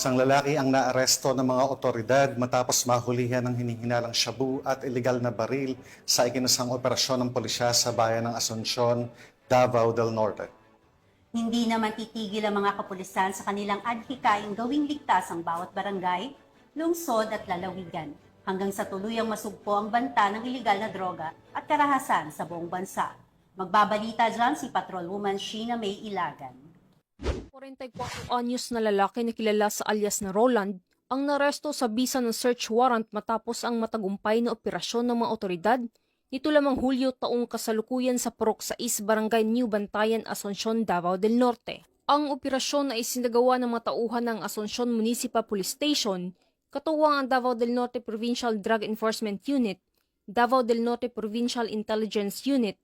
Isang lalaki ang naaresto ng mga otoridad matapos mahulihan ng hinihinalang shabu at ilegal na baril sa ikinasang operasyon ng pulisya sa bayan ng Asuncion, Davao del Norte. Hindi naman titigil ang mga kapulisan sa kanilang adhikaing gawing ligtas ang bawat barangay, lungsod at lalawigan hanggang sa tuluyang masugpo ang banta ng ilegal na droga at karahasan sa buong bansa. Magbabalita dyan si Patrolwoman Sheena May Ilagan. 44 anyos na lalaki na kilala sa alias na Roland ang naresto sa bisa ng search warrant matapos ang matagumpay na operasyon ng mga otoridad nito lamang Hulyo taong kasalukuyan sa Purok 6, Barangay New Bantayan, Asuncion, Davao del Norte. Ang operasyon ay isinagawa ng mga tauhan ng Asuncion Municipal Police Station, katuwang ang Davao del Norte Provincial Drug Enforcement Unit, Davao del Norte Provincial Intelligence Unit,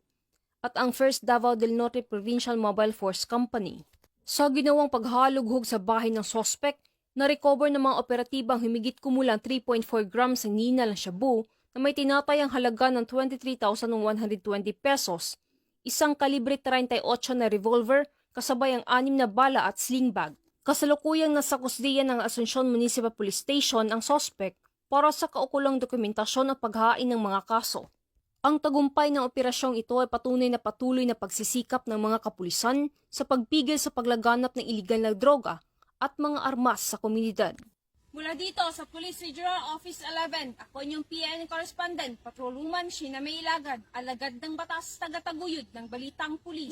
at ang 1st Davao del Norte Provincial Mobile Force Company. Sa ginawang paghalughog sa bahay ng sospek, na-recover ng mga operatibang humigit kumulang 3.4 grams ng ninal ng shabu na may tinatayang halaga ng 23,120 pesos, isang kalibre 38 na revolver kasabay ang 6 na bala at sling bag. Kasalukuyang nasa kusdiyan ng Asuncion Municipal Police Station ang sospek para sa kaukulang dokumentasyon at paghain ng mga kaso. Ang tagumpay ng operasyong ito ay patunay na patuloy na pagsisikap ng mga kapulisan sa pagpigil sa paglaganap ng iligal na droga at mga armas sa komunidad. Mula dito sa Police Regional Office 11, ako inyong PN Correspondent, Patrolwoman Sheena May Ilagan, alagad ng batas tagataguyod ng Balitang Pulis.